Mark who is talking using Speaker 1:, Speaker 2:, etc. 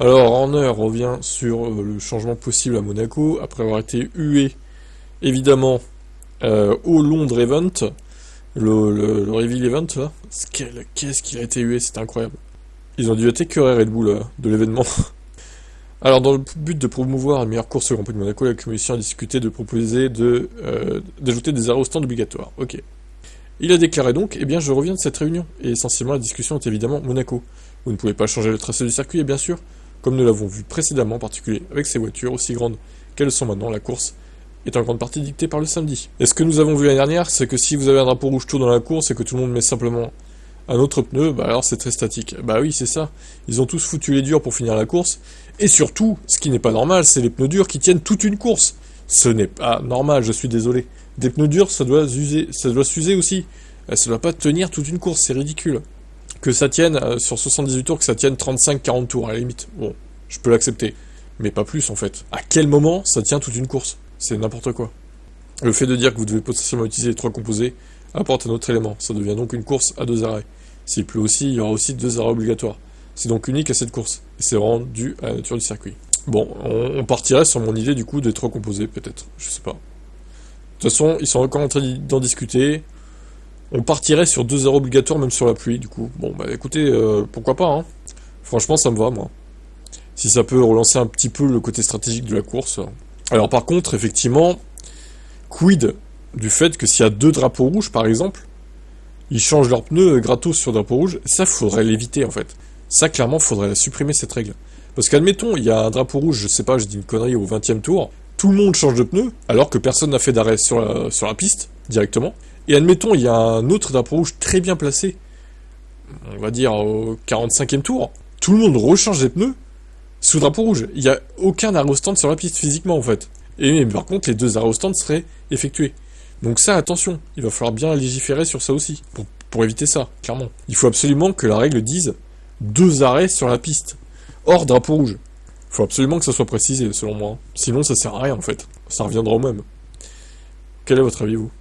Speaker 1: Alors, Horner revient sur le changement possible à Monaco, après avoir été hué, évidemment, au Londres Event, le Reveal Event, là. Qu'est-ce qu'il a été hué, c'était incroyable. Ils ont dû être écœurés Red Bull de l'événement. Alors, dans le but de promouvoir une meilleure course au Grand Prix de Monaco, la commission a discuté de proposer d'ajouter des arrêts au stand obligatoires. Ok. Il a déclaré donc, eh bien je reviens de cette réunion, et essentiellement la discussion est évidemment Monaco. Vous ne pouvez pas changer le tracé du circuit, et bien sûr, comme nous l'avons vu précédemment, en particulier avec ces voitures aussi grandes qu'elles sont maintenant, la course est en grande partie dictée par le samedi. Et ce que nous avons vu l'année dernière, c'est que si vous avez un drapeau rouge tout dans la course et que tout le monde met simplement un autre pneu, bah alors c'est très statique. Bah oui, c'est ça. Ils ont tous foutu les durs pour finir la course, et surtout, ce qui n'est pas normal, c'est les pneus durs qui tiennent toute une course. Ce n'est pas normal, je suis désolé. Des pneus durs, ça doit s'user aussi. Ça doit pas tenir toute une course, c'est ridicule. Que ça tienne, sur 78 tours, que ça tienne 35-40 tours, à la limite. Bon, je peux l'accepter. Mais pas plus, en fait. À quel moment ça tient toute une course? C'est n'importe quoi. Le fait de dire que vous devez potentiellement utiliser les 3 composés apporte un autre élément. Ça devient donc une course à 2 arrêts. S'il pleut aussi, il y aura aussi 2 arrêts obligatoires. C'est donc unique à cette course. Et c'est vraiment dû à la nature du circuit. Bon, on partirait sur mon idée, du coup, des 3 composés, peut-être. Je sais pas. De toute façon, ils sont encore en train d'en discuter. On partirait sur 2 arrêts obligatoires, même sur la pluie, du coup. Bon, bah écoutez, pourquoi pas, hein. Franchement, ça me va, moi. Si ça peut relancer un petit peu le côté stratégique de la course. Alors par contre, effectivement, quid du fait que s'il y a 2 drapeaux rouges, par exemple, ils changent leurs pneus gratos sur drapeau rouge, ça, faudrait l'éviter, en fait. Ça, clairement, faudrait supprimer cette règle. Parce qu'admettons, il y a un drapeau rouge, je sais pas, je dis une connerie, au 20e tour, tout le monde change de pneu, alors que personne n'a fait d'arrêt sur la piste, directement. Et admettons, il y a un autre drapeau rouge très bien placé, on va dire au 45e tour, tout le monde rechange des pneus sous drapeau rouge. Il n'y a aucun arrêt au stand sur la piste physiquement, en fait. Et par contre, les 2 arrêts au stand seraient effectués. Donc ça, attention, il va falloir bien légiférer sur ça aussi, pour éviter ça, clairement. Il faut absolument que la règle dise 2 arrêts sur la piste, hors drapeau rouge. Il faut absolument que ça soit précisé, selon moi. Sinon, ça sert à rien, en fait. Ça reviendra au même. Quel est votre avis, vous?